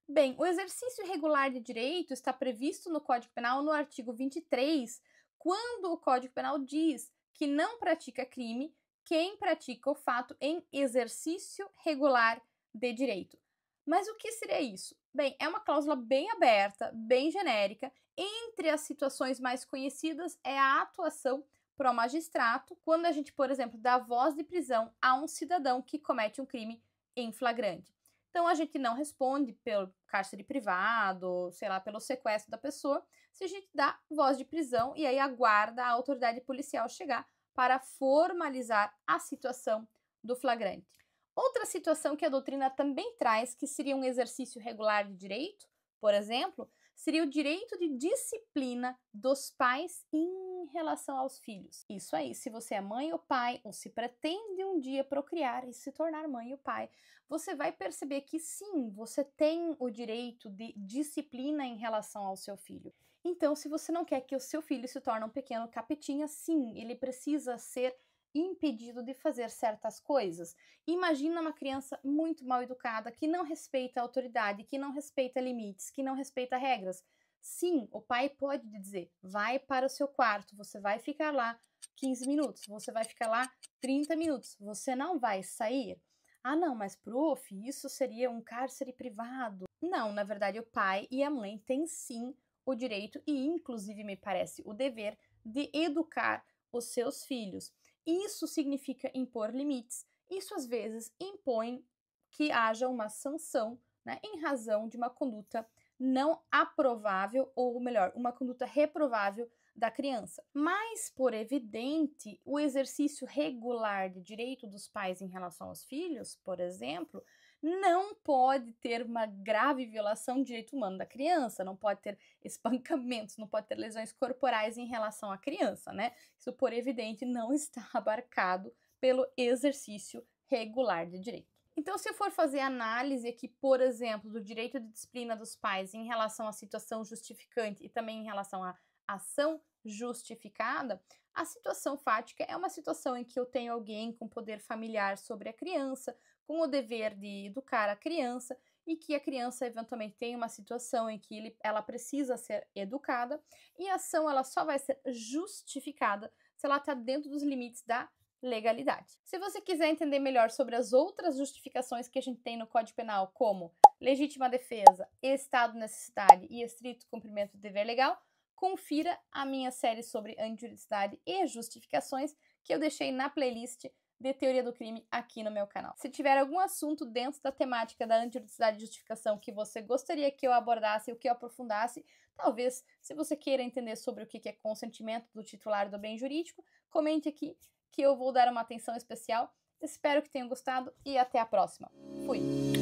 Bem, o exercício irregular de direito está previsto no Código Penal no artigo 23, quando o Código Penal diz que não pratica crime quem pratica o fato em exercício regular de direito. Mas o que seria isso? Bem, é uma cláusula bem aberta, bem genérica. Entre as situações mais conhecidas é a atuação pro magistrato, quando a gente, por exemplo, dá voz de prisão a um cidadão que comete um crime em flagrante. Então, a gente não responde pelo cárcere privado, sei lá, pelo sequestro da pessoa, se a gente dá voz de prisão e aí aguarda a autoridade policial chegar para formalizar a situação do flagrante. Outra situação que a doutrina também traz, que seria um exercício regular de direito, por exemplo, seria o direito de disciplina dos pais em relação aos filhos. Isso aí, se você é mãe ou pai, ou se pretende um dia procriar e se tornar mãe ou pai, você vai perceber que sim, você tem o direito de disciplina em relação ao seu filho. Então, se você não quer que o seu filho se torne um pequeno capetinha, sim, ele precisa ser impedido de fazer certas coisas. Imagina uma criança muito mal educada, que não respeita a autoridade, que não respeita limites, que não respeita regras. Sim, o pai pode dizer, vai para o seu quarto, você vai ficar lá 15 minutos, você vai ficar lá 30 minutos, você não vai sair. Ah, não, mas prof, isso seria um cárcere privado. Não, na verdade, o pai e a mãe têm sim o direito e, inclusive, me parece, o dever de educar os seus filhos. Isso significa impor limites. Isso, às vezes, impõe que haja uma sanção, né, em razão de uma conduta não aprovável, ou melhor, uma conduta reprovável da criança. Mas, por evidente, o exercício regular de direito dos pais em relação aos filhos, por exemplo, não pode ter uma grave violação do direito humano da criança, não pode ter espancamentos, não pode ter lesões corporais em relação à criança, né? Isso, por evidente, não está abarcado pelo exercício regular de direito. Então, se eu for fazer análise aqui, por exemplo, do direito de disciplina dos pais em relação à situação justificante e também em relação à ação justificada, a situação fática é uma situação em que eu tenho alguém com poder familiar sobre a criança, com o dever de educar a criança e que a criança eventualmente tem uma situação em que ela precisa ser educada e a ação ela só vai ser justificada se ela está dentro dos limites da legalidade. Se você quiser entender melhor sobre as outras justificações que a gente tem no Código Penal, como legítima defesa, estado de necessidade e estrito cumprimento do dever legal, confira a minha série sobre antijuridicidade e justificações que eu deixei na playlist de Teoria do Crime aqui no meu canal. Se tiver algum assunto dentro da temática da antijuridicidade e justificação que você gostaria que eu abordasse ou que eu aprofundasse, talvez, se você queira entender sobre o que é consentimento do titular do bem jurídico, comente aqui que eu vou dar uma atenção especial. Espero que tenham gostado e até a próxima. Fui!